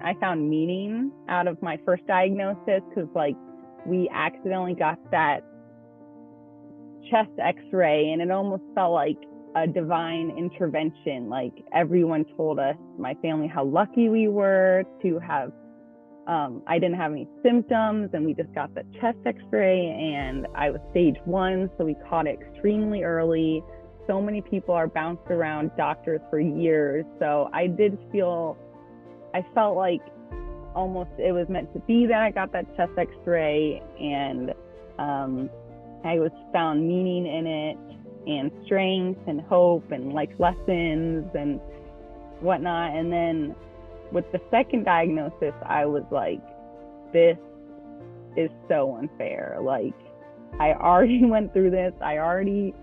I found meaning out of my first diagnosis, because like we accidentally got that chest x-ray and it almost felt like a divine intervention. Like everyone told us, my family, how lucky we were to have I didn't have any symptoms, and we just got the chest x-ray and I was stage 1, so we caught it extremely early. So many people are bounced around doctors for years, so I felt like almost it was meant to be that I got that chest x-ray, and I was found meaning in it, and strength and hope and life lessons and whatnot. And then with the second diagnosis, I was like, this is so unfair. Like, I already went through this. I already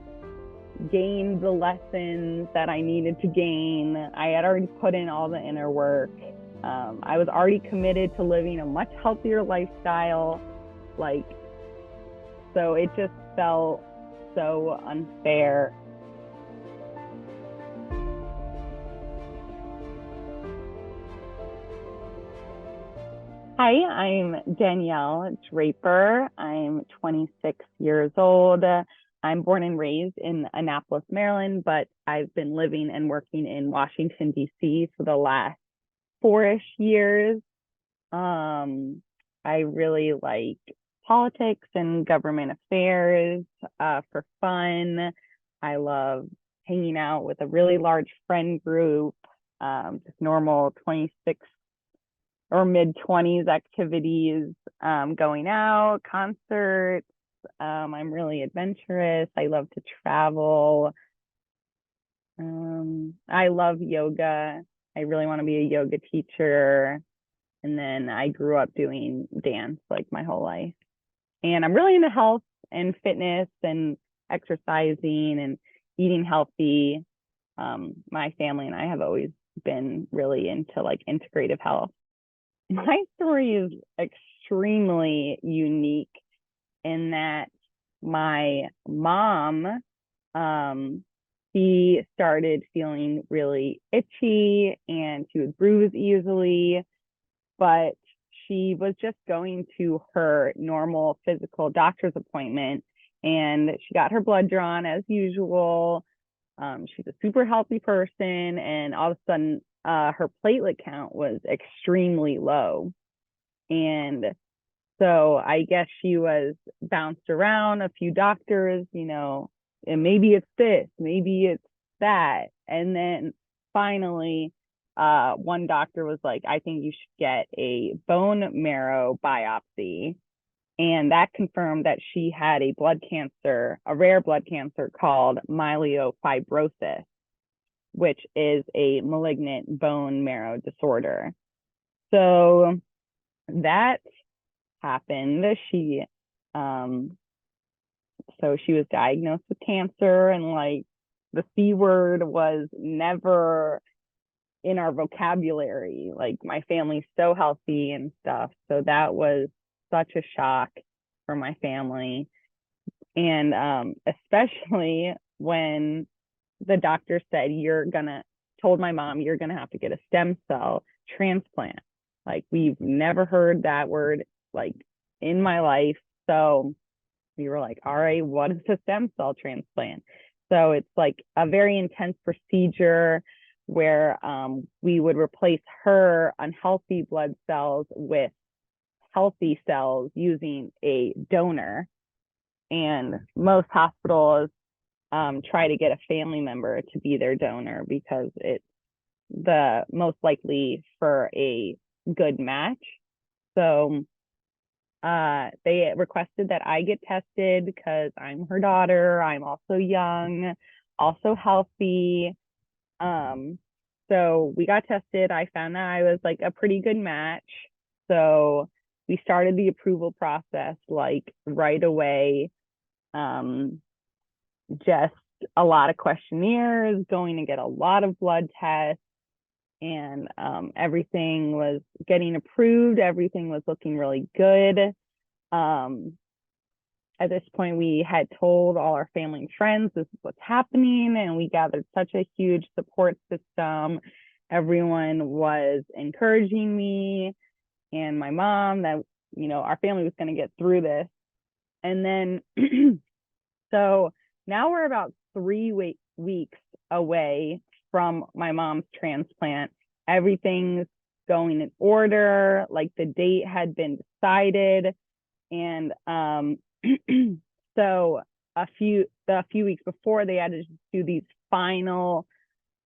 gained the lessons that I needed to gain. I had already put in all the inner work. I was already committed to living a much healthier lifestyle. Like, so it just felt so unfair. Hi, I'm Danielle Draper. I'm 26 years old. I'm born and raised in Annapolis, Maryland, but I've been living and working in Washington, D.C. for the last 4-ish years. I really like politics and government affairs for fun. I love hanging out with a really large friend group, just normal 26 or mid-20s activities, going out, concerts. I'm really adventurous. I love to travel. I love yoga. I really want to be a yoga teacher. And then I grew up doing dance like my whole life. And I'm really into health and fitness and exercising and eating healthy. My family and I have always been really into like integrative health. My story is extremely unique in that my mom, she started feeling really itchy and she would bruise easily, but she was just going to her normal physical doctor's appointment and she got her blood drawn as usual. She's a super healthy person, and all of a sudden her platelet count was extremely low. And so I guess she was bounced around a few doctors, and maybe it's this, maybe it's that. And then finally, one doctor was like, I think you should get a bone marrow biopsy. And that confirmed that she had a blood cancer, a rare blood cancer called myelofibrosis, which is a malignant bone marrow disorder. So that happened. So she was diagnosed with cancer, and like the C word was never in our vocabulary. Like, my family's so healthy and stuff. So that was such a shock for my family. And especially when the doctor said, told my mom, you're gonna have to get a stem cell transplant. Like, we've never heard that word like in my life. So we were like, all right, what is a stem cell transplant? So it's like a very intense procedure where we would replace her unhealthy blood cells with healthy cells using a donor. And most hospitals try to get a family member to be their donor because it's the most likely for a good match. So they requested that I get tested because I'm her daughter. I'm also young, also healthy. So we got tested. I found that I was like a pretty good match. So we started the approval process like right away. Just a lot of questionnaires, going to get a lot of blood tests, and everything was getting approved. Everything was looking really good. At this point, we had told all our family and friends this is what's happening, and we gathered such a huge support system. everyone was encouraging me and my mom that, our family was going to get through this. And then, so now we're about 3 weeks away from my mom's transplant. Everything's going in order, like the date had been decided. And so a few weeks before, they had to do these final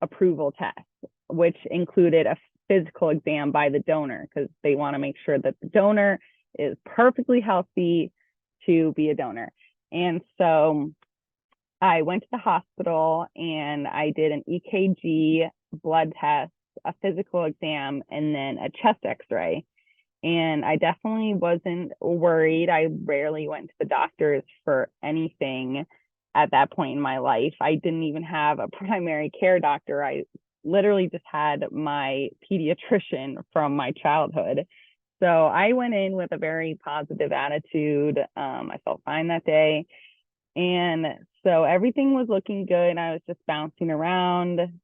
approval tests, which included a physical exam by the donor, because they want to make sure that the donor is perfectly healthy to be a donor. And so I went to the hospital and I did an EKG, blood test, a physical exam, and then a chest x-ray. And I definitely wasn't worried. I rarely went to the doctors for anything at that point in my life. I didn't even have a primary care doctor. I literally just had my pediatrician from my childhood. So I went in with a very positive attitude. I felt fine that day. And so everything was looking good. I was just bouncing around.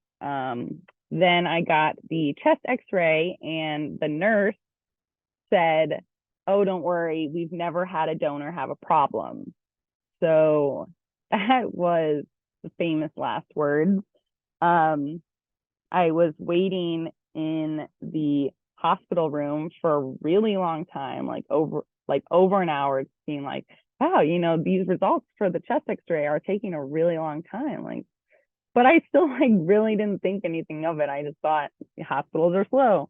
Then I got the chest x-ray and the nurse said, "Oh, don't worry, we've never had a donor have a problem." So that was the famous last words. I was waiting in the hospital room for a really long time, like over an hour. It seemed like, wow, these results for the chest x-ray are taking a really long time. But I still really didn't think anything of it. I just thought hospitals are slow.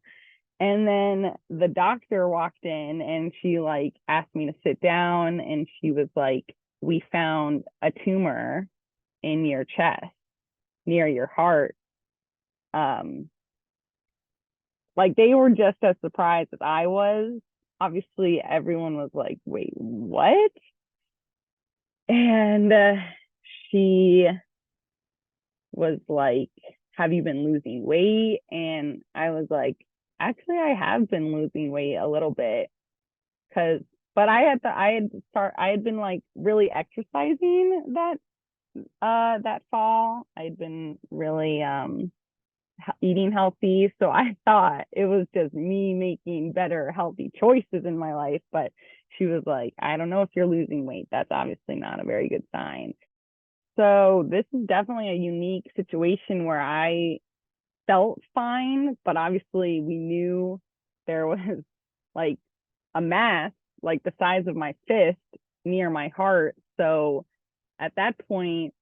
And then the doctor walked in and she asked me to sit down, and she was like, "We found a tumor in your chest near your heart." They were just as surprised as I was. Obviously, everyone was like, "Wait, what?" And she was like, "Have you been losing weight?" And I was like, "Actually, I have been losing weight a little bit, but I had been really exercising that fall. I'd been really eating healthy, so I thought it was just me making better healthy choices in my life. But she was like, "I don't know if you're losing weight. That's obviously not a very good sign." So this is definitely a unique situation where I felt fine, but obviously we knew there was a mass the size of my fist near my heart. So at that point,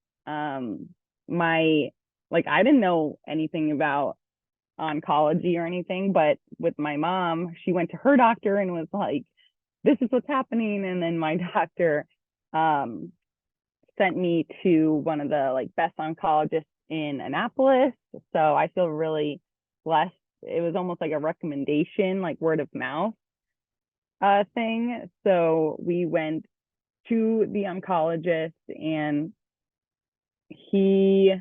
I didn't know anything about oncology or anything, but with my mom, she went to her doctor and was like, "This is what's happening." And then my doctor sent me to one of the best oncologists in Annapolis. So I feel really blessed. It was almost like a recommendation, word of mouth thing. So we went to the oncologist and he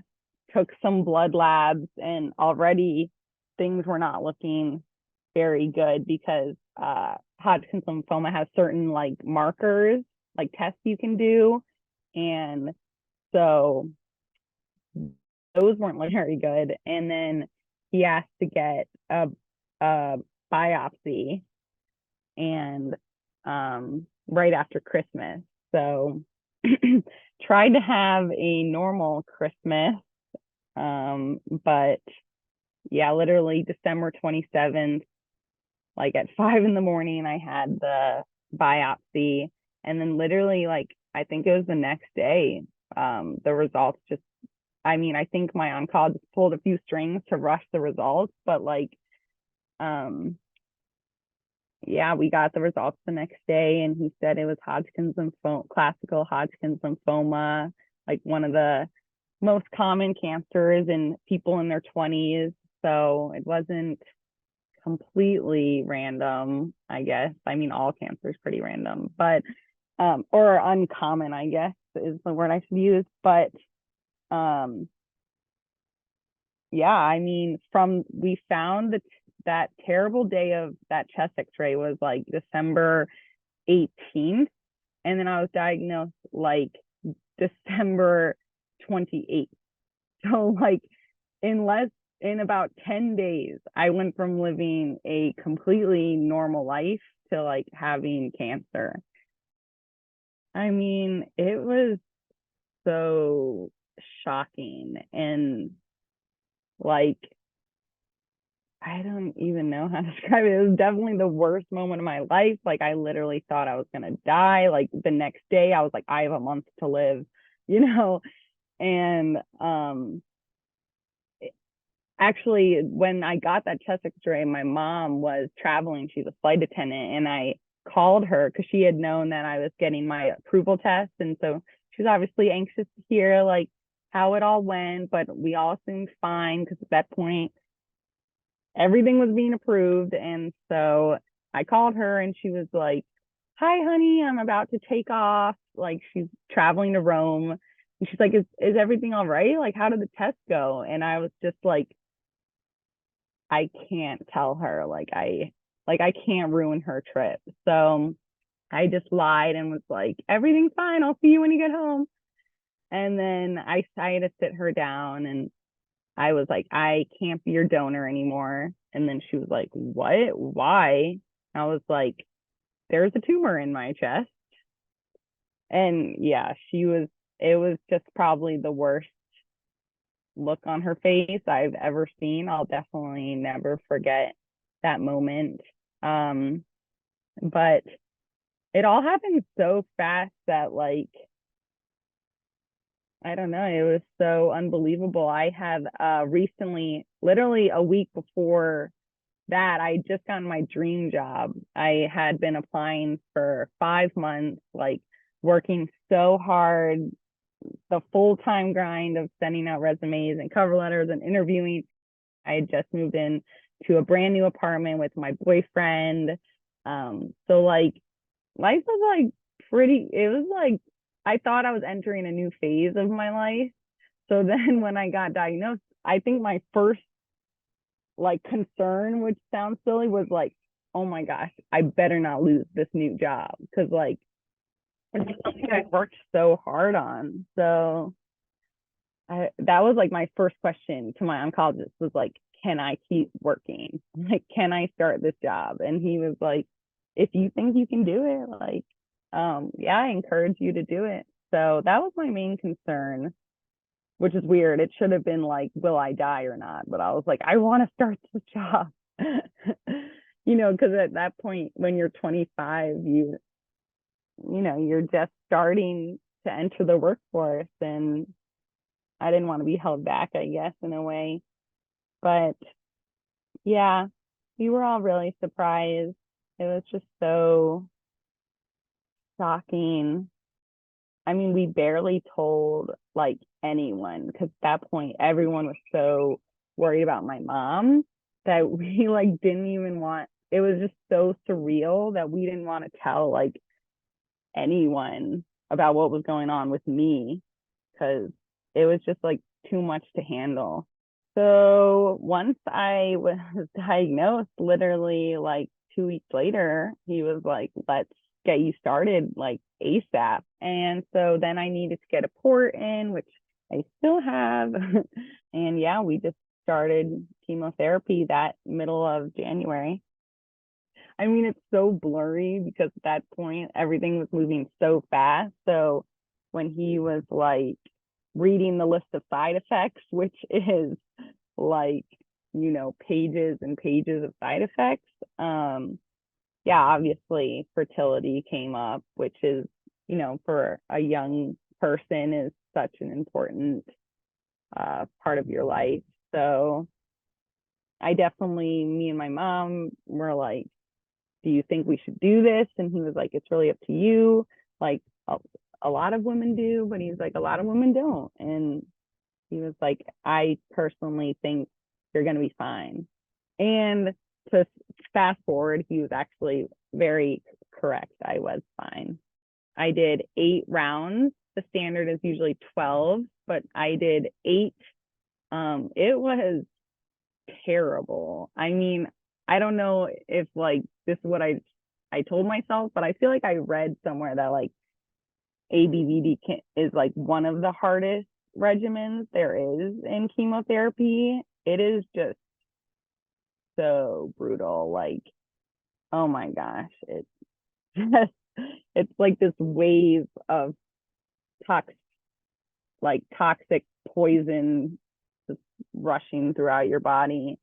took some blood labs, and already things were not looking very good because Hodgkin lymphoma has certain markers, tests you can do. And so those weren't looking very good. And then he asked to get a biopsy, and right after Christmas. So tried to have a normal Christmas. But yeah, literally December 27th, at 5 a.m, I had the biopsy. And then literally, I think it was the next day, the results just, I think my oncologist pulled a few strings to rush the results, but yeah, we got the results the next day, and he said it was Hodgkin's lymphoma, classical Hodgkin's lymphoma, one of the most common cancers in people in their 20s. So it wasn't completely random, I guess. All cancer is pretty random, but or uncommon, I guess, is the word I should use. But yeah, we found that terrible day of that chest x-ray was December 18th, and then I was diagnosed December 28th. So in in about 10 days, I went from living a completely normal life to like having cancer. I mean, it was so shocking and like I don't even know how to describe it. It was definitely the worst moment of my life. Like I literally thought I was gonna die. Like the next day I was like, I have a month to live, you know? And actually when I got that chest x-ray, my mom was traveling. She's a flight attendant, and I called her because she had known that I was getting my approval test. And so she was obviously anxious to hear like how it all went, but we all seemed fine because at that point everything was being approved. And so I called her and she was like, hi, honey, I'm about to take off. Like she's traveling to Rome. And she's like, is everything all right? Like, how did the test go? And I was just like, I can't tell her. I can't ruin her trip. So I just lied and was like, everything's fine. I'll see you when you get home. And then I had to sit her down and I was like, I can't be your donor anymore. And then she was like, what? Why? I was like, there's a tumor in my chest. And yeah, it was just probably the worst look on her face I've ever seen. I'll definitely never forget that moment. But it all happened so fast that like, I don't know, it was so unbelievable. I had recently, literally a week before that, I just gotten my dream job. I had been applying for 5 months, like working so hard, the full-time grind of sending out resumes and cover letters and interviewing. I had just moved in to a brand new apartment with my boyfriend. So like life was like it was like I thought I was entering a new phase of my life. So then when I got diagnosed, I think my first like concern, which sounds silly, was like, oh my gosh, I better not lose this new job. Cause like it's something I worked so hard on. So that was like my first question to my oncologist was like, can I keep working? Like, can I start this job? And he was like, if you think you can do it, like, yeah, I encourage you to do it. So that was my main concern, which is weird. It should have been like, will I die or not? But I was like, I want to start this job. Because at that point, when you're 25, you're just starting to enter the workforce, and I didn't want to be held back, I guess, in a way. But yeah, we were all really surprised. It was just so shocking. I mean, we barely told like anyone because at that point everyone was so worried about my mom that we like didn't even want, it was just so surreal that we didn't want to tell like anyone about what was going on with me because it was just like too much to handle. So once I was diagnosed, literally like 2 weeks later, he was like, let's get you started like ASAP. And so then I needed to get a port in, which I still have. And yeah, we just started chemotherapy that middle of January. I mean, it's so blurry because at that point, everything was moving so fast. So when he was like reading the list of side effects, which is like, pages and pages of side effects, yeah, obviously fertility came up, which is, for a young person is such an important part of your life. So me and my mom were like, do you think we should do this? And he was like, it's really up to you. Like a lot of women do, but he's like, a lot of women don't. And he was like, I personally think you're going to be fine. And to fast forward, he was actually very correct. I was fine. I did 8 rounds. The standard is usually 12, but I did 8. It was terrible. I mean, I don't know if like this is what I told myself, but I feel like I read somewhere that like ABVD is like one of the hardest regimens there is in chemotherapy. it is just so brutal. Like, oh my gosh, it's just, it's like this wave of toxic, toxic poison just rushing throughout your body.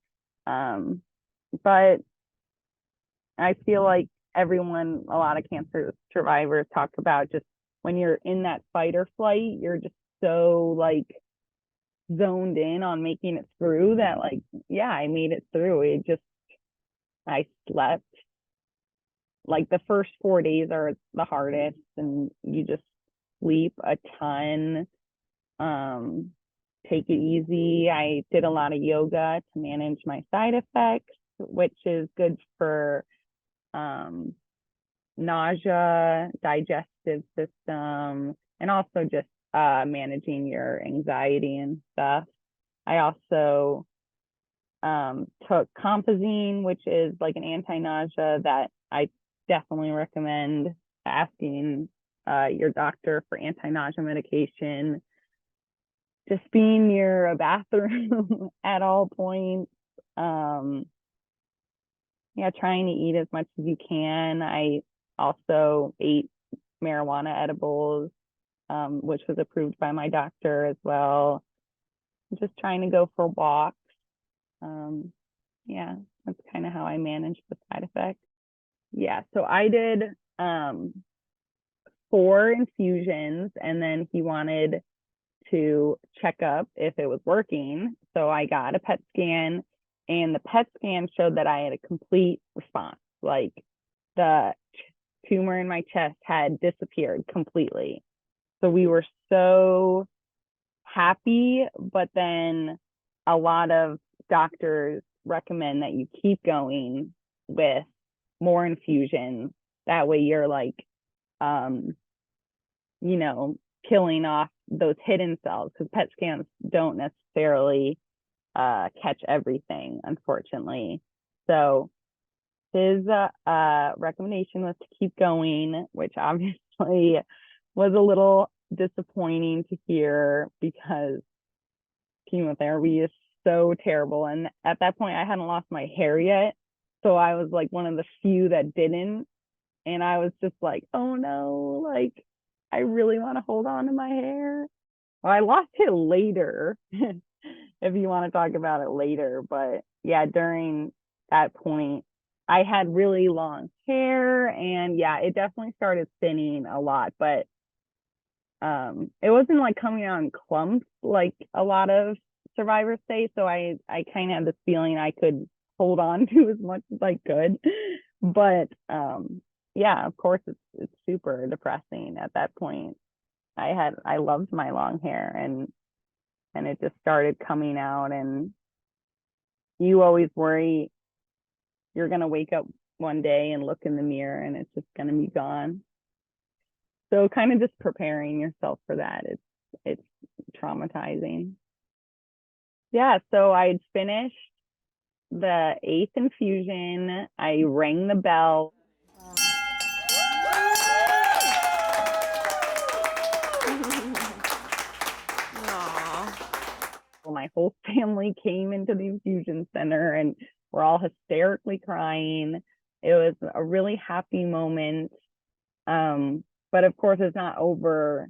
But I feel like everyone, a lot of cancer survivors talk about just when you're in that fight or flight, you're just so like zoned in on making it through that, like, yeah, I made it through. I slept. Like the first 4 days are the hardest, and you just sleep a ton. Take it easy. I did a lot of yoga to manage my side effects, which is good for nausea, digestive system, and also just managing your anxiety and stuff. I also took compazine, which is like an anti-nausea that I definitely recommend asking your doctor for anti-nausea medication. Just being near a bathroom at all points. Yeah, trying to eat as much as you can. I also ate marijuana edibles, which was approved by my doctor as well. Just trying to go for walks. Yeah, that's kind of how I manage the side effects. Yeah, so I did 4 infusions, and then he wanted to check up if it was working. So I got a PET scan, and the PET scan showed that I had a complete response. Like the tumor in my chest had disappeared completely. So we were so happy, but then a lot of doctors recommend that you keep going with more infusions. That way you're like, you know, killing off those hidden cells, because PET scans don't necessarily catch everything, unfortunately. So his recommendation was to keep going, which obviously was a little disappointing to hear because chemotherapy is so terrible. And at that point, I hadn't lost my hair yet. So I was like one of the few that didn't. And I was just like, oh no, like I really want to hold on to my hair. Well, I lost it later, if you want to talk about it later. But yeah, during that point, I had really long hair, and yeah, it definitely started thinning a lot, but it wasn't like coming out in clumps like a lot of survivors say. So I kind of had this feeling I could hold on to as much as I could. But yeah, of course it's super depressing at that point. I loved my long hair, and it just started coming out, and you always worry you're going to wake up one day and look in the mirror and it's just going to be gone. So kind of just preparing yourself for that. It's traumatizing. Yeah, so I'd finished the 8th infusion. I rang the bell. Well, my whole family came into the infusion center, and we're all hysterically crying. It was a really happy moment. But of course, it's not over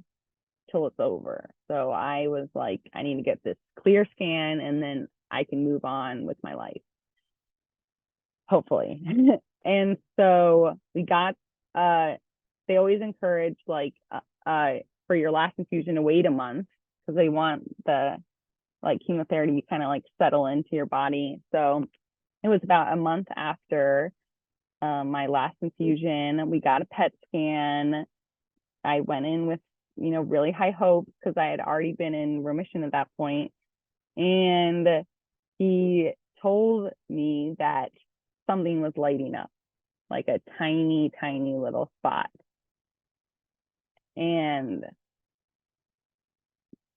till it's over. So I was like, I need to get this clear scan, and then I can move on with my life, hopefully. And so we got, they always encourage like for your last infusion to wait a month, because they want the like chemotherapy to kind of like settle into your body. So it was about a month after my last infusion. We got a PET scan. I went in with, you know, really high hopes because I had already been in remission at that point. And he told me that something was lighting up, like a tiny, tiny little spot. And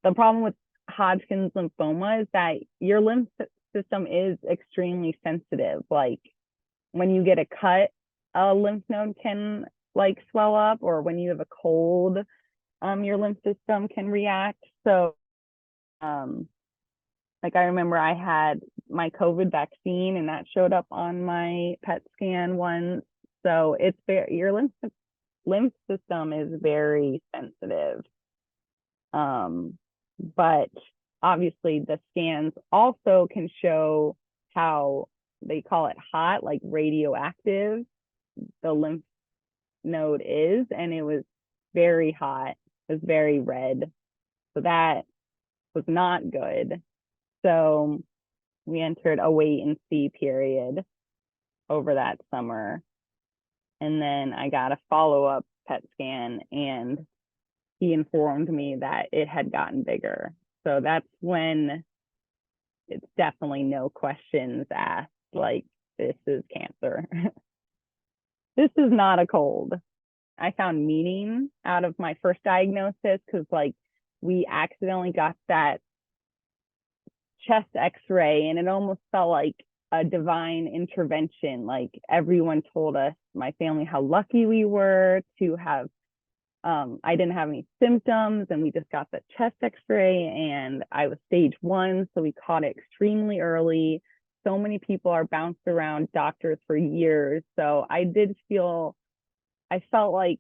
the problem with Hodgkin's lymphoma is that your lymph system is extremely sensitive. Like when you get a cut, a lymph node can like swell up, or when you have a cold, your lymph system can react. So Like I remember I had my COVID vaccine and that showed up on my PET scan once. So it's very, your lymph system is very sensitive. But obviously the scans also can show how they call it hot, like radioactive, the lymph node is, and it was very hot. It was very red. So that was not good. So we entered a wait and see period over that summer. And then I got a follow-up PET scan and he informed me that it had gotten bigger. So that's when it's definitely no questions asked, like, this is cancer. This is not a cold. I found meaning out of my first diagnosis because, like, we accidentally got that chest x-ray and it almost felt like a divine intervention. Like everyone told us, my family, how lucky we were to have I didn't have any symptoms and we just got the chest x-ray and I was stage 1, so we caught it extremely early. So many people are bounced around doctors for years. So I felt like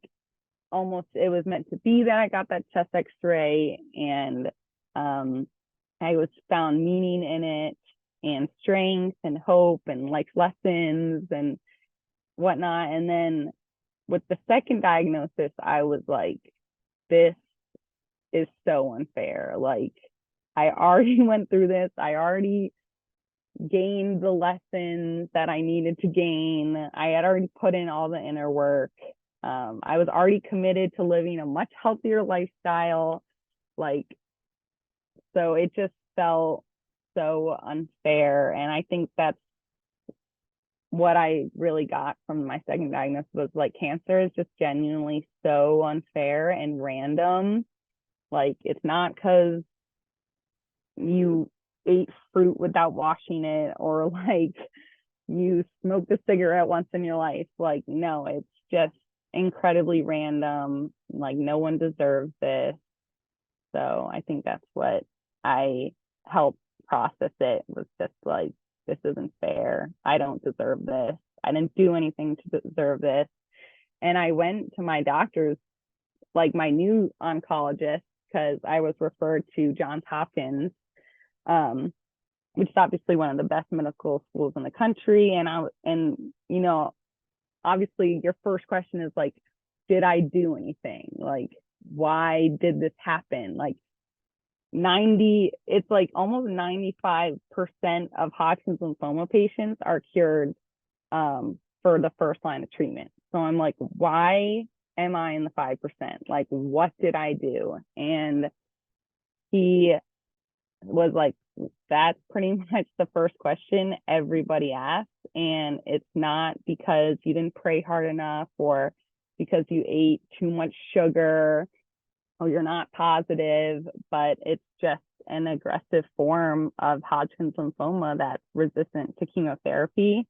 almost it was meant to be that I got that chest x-ray, and I was found meaning in it and strength and hope and like lessons and whatnot. And then with the second diagnosis, I was like, this is so unfair. Like, I already went through this. I already gained the lessons that I needed to gain. I had already put in all the inner work. I was already committed to living a much healthier lifestyle. Like, so it just felt so unfair. And I think that's what I really got from my second diagnosis was like, cancer is just genuinely so unfair and random. Like, it's not because you ate fruit without washing it or like you smoked a cigarette once in your life. Like, no, it's just incredibly random. Like, no one deserves this. So I think that's what I helped process it, was just like, this isn't fair. I don't deserve this. I didn't do anything to deserve this. And I went to my doctors, like my new oncologist, because I was referred to Johns Hopkins, which is obviously one of the best medical schools in the country. And you know, obviously your first question is like, did I do anything? Like, why did this happen? Like, it's like almost 95% of Hodgkin's lymphoma patients are cured for the first line of treatment. So I'm like, why am I in the 5%? Like, what did I do? And he was like, that's pretty much the first question everybody asks. And it's not because you didn't pray hard enough or because you ate too much sugar or you're not positive, but it's just an aggressive form of Hodgkin's lymphoma that's resistant to chemotherapy.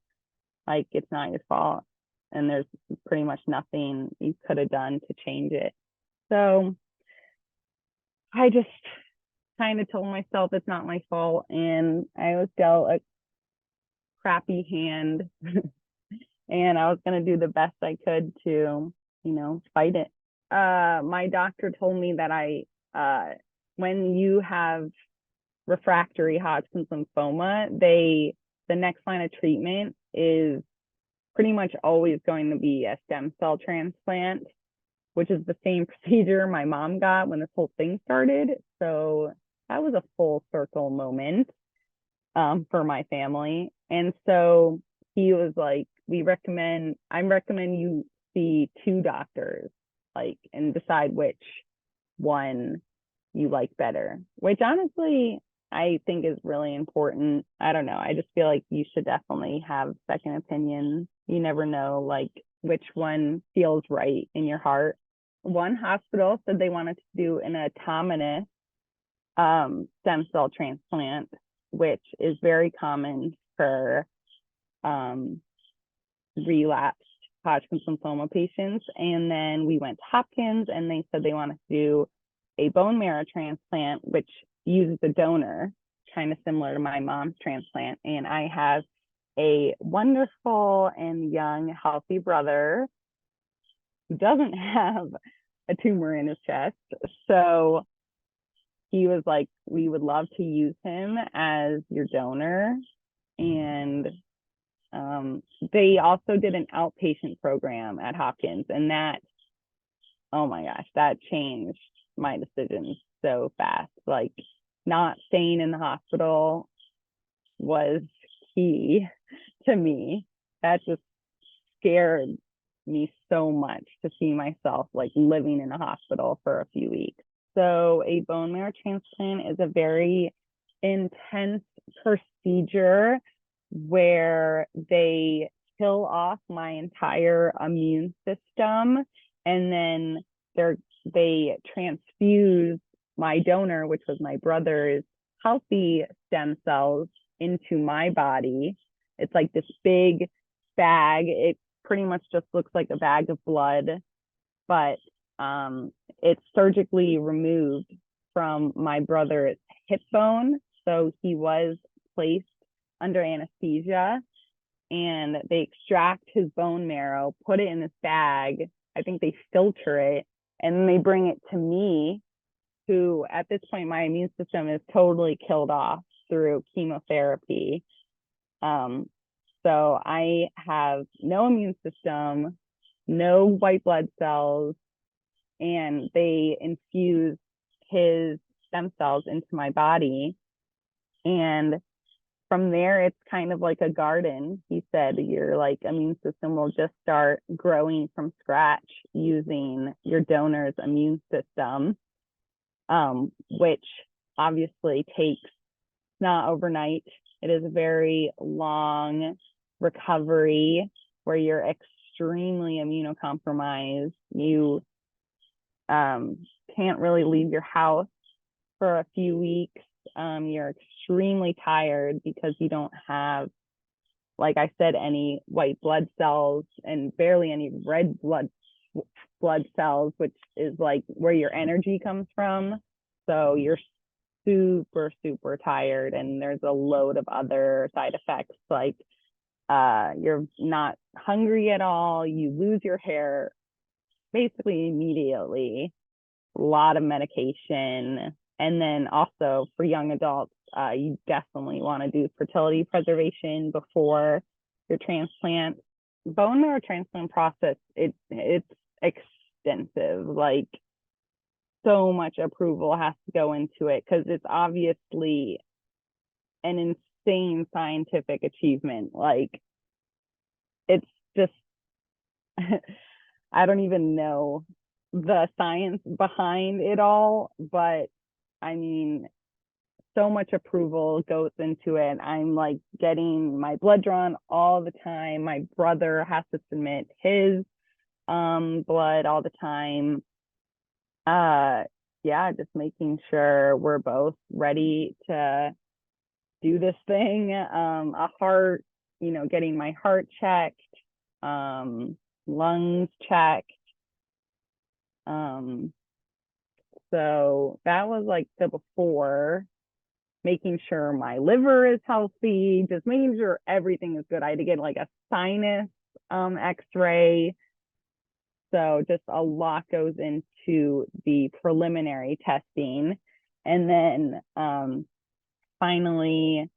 Like, it's not your fault. And there's pretty much nothing you could have done to change it. So I just kind of told myself it's not my fault. And I was dealt a crappy hand and I was going to do the best I could to, fight it. My doctor told me that when you have refractory Hodgkin's lymphoma, the next line of treatment is pretty much always going to be a stem cell transplant, which is the same procedure my mom got when this whole thing started. So that was a full circle moment for my family. And so he was like, I recommend you see 2 doctors, like, and decide which one you like better, which honestly I think is really important. I don't know. I just feel like you should definitely have second opinion. You never know, like, which one feels right in your heart. One hospital said they wanted to do an autologous stem cell transplant, which is very common for relapsed Hodgkin's lymphoma patients. And then we went to Hopkins and they said they wanted to do a bone marrow transplant, which uses a donor. kind of similar to my mom's transplant. And I have a wonderful and young, healthy brother who doesn't have a tumor in his chest. So he was like, we would love to use him as your donor. And they also did an outpatient program at Hopkins, and that, oh my gosh, that changed my decisions so fast. Like, not staying in the hospital was key to me. That just scared me so much to see myself like living in a hospital for a few weeks. So a bone marrow transplant is a very intense procedure where they kill off my entire immune system, and then they transfuse my donor, which was my brother's healthy stem cells, into my body. It's like this big bag. It pretty much just looks like a bag of blood, but it's surgically removed from my brother's hip bone. So he was placed under anesthesia, and they extract his bone marrow, put it in this bag. I think they filter it, and then they bring it to me, who at this point, my immune system is totally killed off through chemotherapy. So I have no immune system, no white blood cells, and they infuse his stem cells into my body. And from there, it's kind of like a garden. He said your like immune system will just start growing from scratch using your donor's immune system, which obviously takes not overnight. It is a very long recovery where you're extremely immunocompromised. You can't really leave your house for a few weeks. You're extremely tired because you don't have, like I said, any white blood cells and barely any red blood cells, which is like where your energy comes from. So you're super, super tired, and there's a load of other side effects, like you're not hungry at all, you lose your hair basically immediately, a lot of medication. And then also for young adults, you definitely want to do fertility preservation before your transplant. Bone marrow transplant process, it's extensive. Like, so much approval has to go into it because it's obviously an insane scientific achievement. Like, it's just I don't even know the science behind it all, but I mean, so much approval goes into it. I'm like getting my blood drawn all the time. My brother has to submit his blood all the time. Yeah, just making sure we're both ready to do this thing. A heart, getting my heart checked, lungs checked. So that was like the before, making sure my liver is healthy, just making sure everything is good. I had to get like a sinus x-ray. So just a lot goes into the preliminary testing. And then finally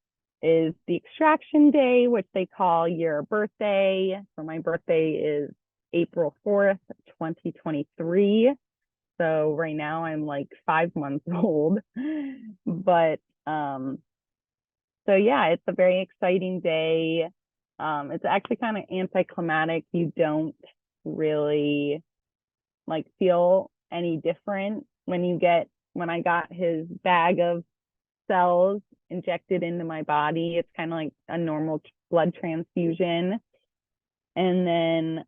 is the extraction day, which they call your birthday. So my birthday is April 4th, 2023. So right now I'm like 5 months old. But so yeah, it's a very exciting day. It's actually kind of anticlimactic. You don't really like feel any different when I got his bag of cells injected into my body. It's kind of like a normal blood transfusion. And then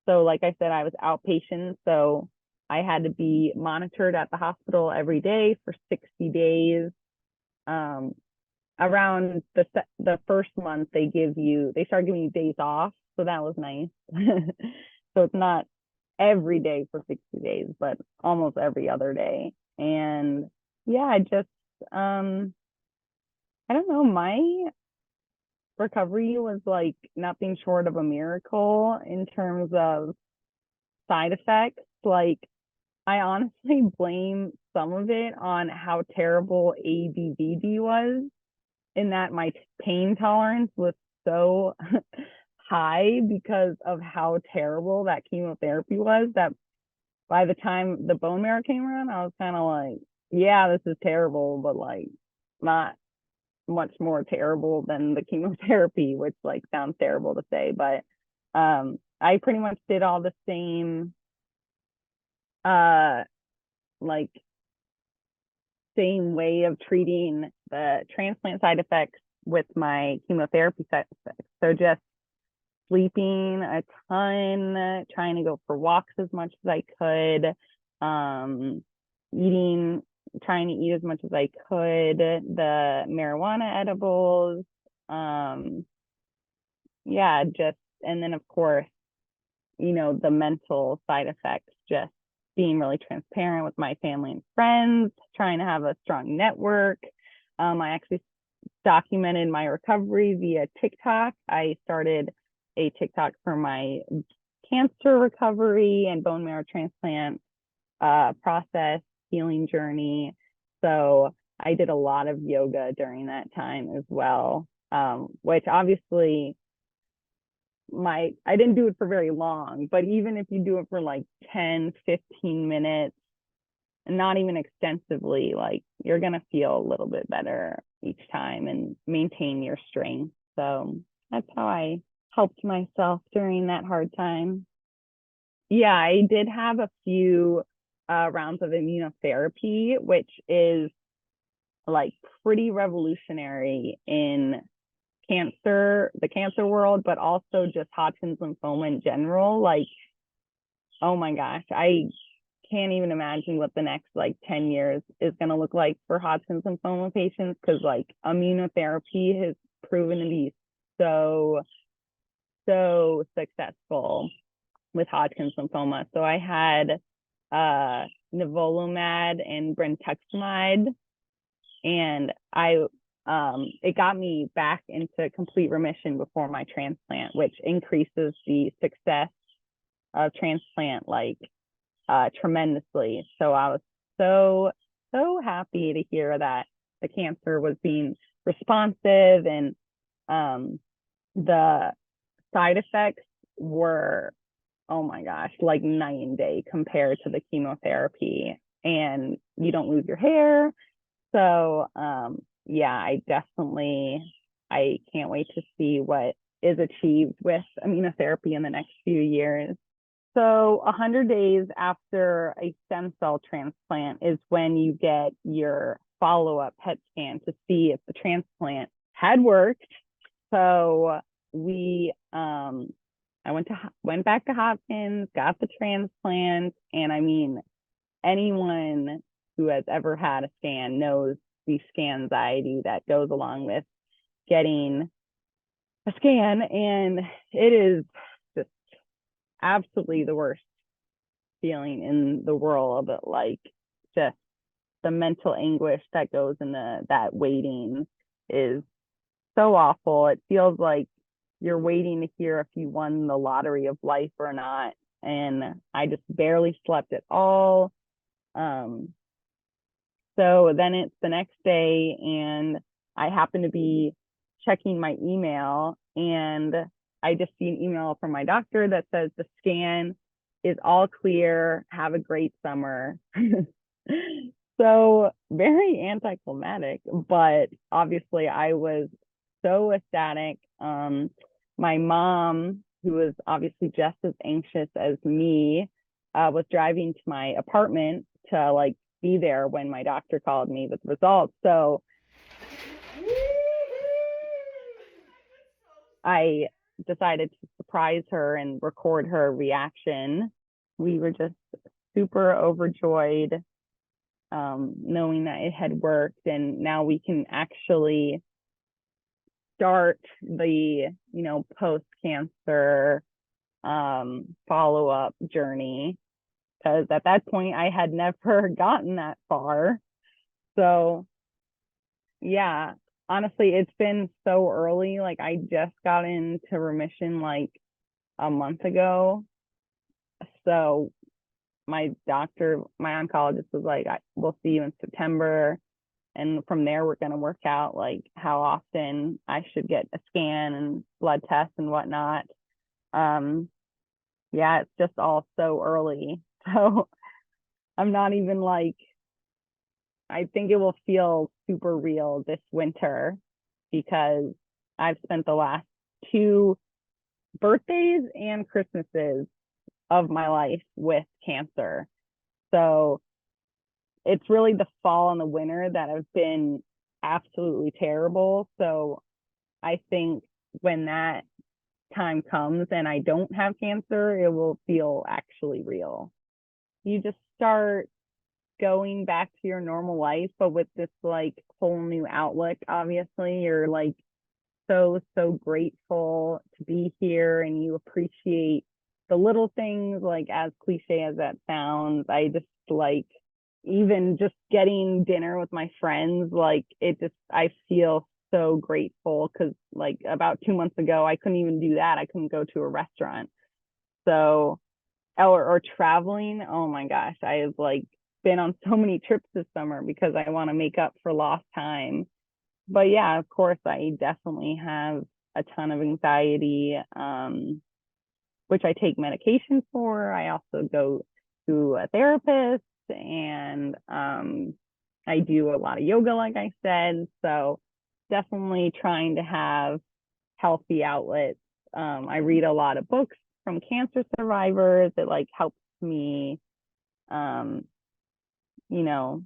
so like I said, I was outpatient, so I had to be monitored at the hospital every day for 60 days. Around the first month, they start giving you days off, so that was nice. So it's not every day for 60 days, but almost every other day. And yeah, I don't know, my recovery was like nothing short of a miracle in terms of side effects. Like, I honestly blame some of it on how terrible ABVD was, in that my pain tolerance was so high because of how terrible that chemotherapy was, that by the time the bone marrow came around, I was kind of like, yeah, this is terrible, but like not much more terrible than the chemotherapy, which like sounds terrible to say, but I pretty much did all the same uh like same way of treating the transplant side effects with my chemotherapy side effects. So just sleeping a ton, trying to go for walks as much as I could, eating, trying to eat as much as I could, the marijuana edibles, yeah, just, and then of course, the mental side effects, just being really transparent with my family and friends, trying to have a strong network. I actually documented my recovery via TikTok. I started a TikTok for my cancer recovery and bone marrow transplant process, healing journey. So I did a lot of yoga during that time as well, which obviously I didn't do it for very long, but even if you do it for like 10, 15 minutes, and not even extensively, like you're going to feel a little bit better each time and maintain your strength. So that's how I helped myself during that hard time. Yeah, I did have a few rounds of immunotherapy, which is like pretty revolutionary in the cancer world, but also just Hodgkin's lymphoma in general. Like, oh my gosh, I can't even imagine what the next like 10 years is going to look like for Hodgkin's lymphoma patients, because like immunotherapy has proven to be so successful with Hodgkin's lymphoma. So I had nivolumab and brentuximab, and it got me back into complete remission before my transplant, which increases the success of transplant like tremendously. So I was so happy to hear that the cancer was being responsive, and the side effects were, oh my gosh, like night and day compared to the chemotherapy. And you don't lose your hair. So yeah, I can't wait to see what is achieved with immunotherapy in the next few years. So 100 days after a stem cell transplant is when you get your follow-up PET scan to see if the transplant had worked. So I went back to Hopkins, got the transplant, and I mean, anyone who has ever had a scan knows the scan anxiety that goes along with getting a scan, and it is just absolutely the worst feeling in the world. Like, just the mental anguish that goes into that waiting is so awful. It feels like you're waiting to hear if you won the lottery of life or not. And I just barely slept at all. So then it's the next day, and I happen to be checking my email, and I just see an email from my doctor that says the scan is all clear. Have a great summer. So very anticlimactic, but obviously I was so ecstatic. My mom, who was obviously just as anxious as me, was driving to my apartment to like be there when my doctor called me with results. So I decided to surprise her and record her reaction. We were just super overjoyed, knowing that it had worked, and now we can actually start the post-cancer follow-up journey, because at that point I had never gotten that far. So Yeah, honestly, it's been so early. Like I just got into remission like a month ago. So my doctor, my oncologist was like, we'll see you in September. And from there, we're going to work out like how often I should get a scan and blood tests and whatnot. Um, yeah, it's just all so early. So I'm not even like, I think it will feel super real this winter because I've spent the last two birthdays and Christmases of my life with cancer. So it's really the fall and the winter that have been absolutely terrible. So I think when that time comes and I don't have cancer, it will feel actually real. You just start going back to your normal life, but with this like whole new outlook. Obviously, you're like so grateful to be here and you appreciate the little things, like as cliche as that sounds. I just like even just getting dinner with my friends, like it just, I feel so grateful because like about 2 months ago I couldn't even do that. I couldn't go to a restaurant. So or traveling, oh my gosh, I have like been on so many trips this summer because I want to make up for lost time. But yeah, of course, I definitely have a ton of anxiety, which I take medication for. I also go to a therapist and I do a lot of yoga, like I said. So definitely trying to have healthy outlets. I read a lot of books from cancer survivors. It like helps me, um, you know,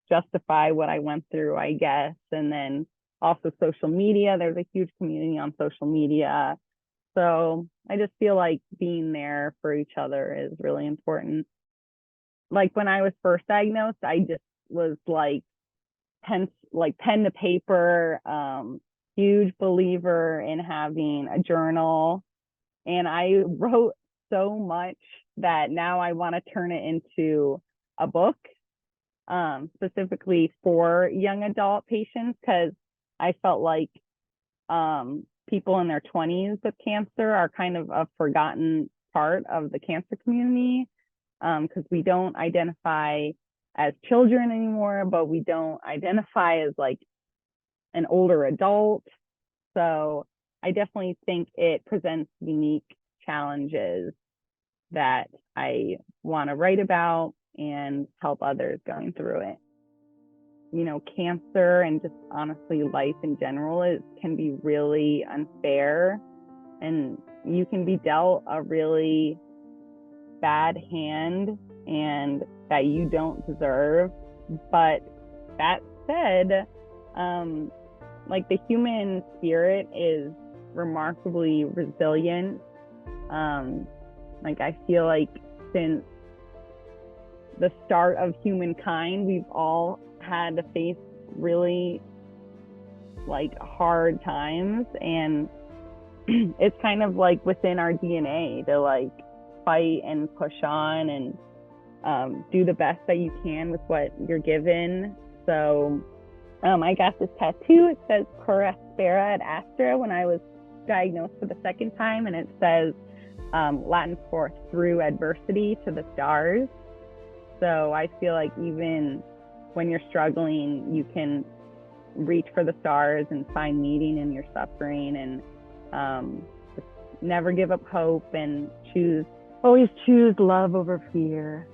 justify what I went through, I guess. And then also social media. There's a huge community on social media. So I just feel like being there for each other is really important. Like when I was first diagnosed, I just was like pen to paper, huge believer in having a journal. And I wrote so much that now I want to turn it into a book, specifically for young adult patients, because I felt like people in their 20s with cancer are kind of a forgotten part of the cancer community, because we don't identify as children anymore, but we don't identify as like an older adult. So I definitely think it presents unique challenges that I want to write about and help others going through it. You know, cancer and just honestly life in general, it can be really unfair and you can be dealt a really bad hand and that you don't deserve. But that said, like the human spirit is remarkably resilient. Like I feel like since the start of humankind, we've all had to face really like hard times, and it's kind of like within our DNA to like fight and push on and do the best that you can with what you're given. So I got this tattoo. It says Cura Spera ad Astra when I was diagnosed for the second time, and it says Latin for through adversity to the stars. So I feel like even when you're struggling, you can reach for the stars and find meaning in your suffering, and just never give up hope and always choose love over fear.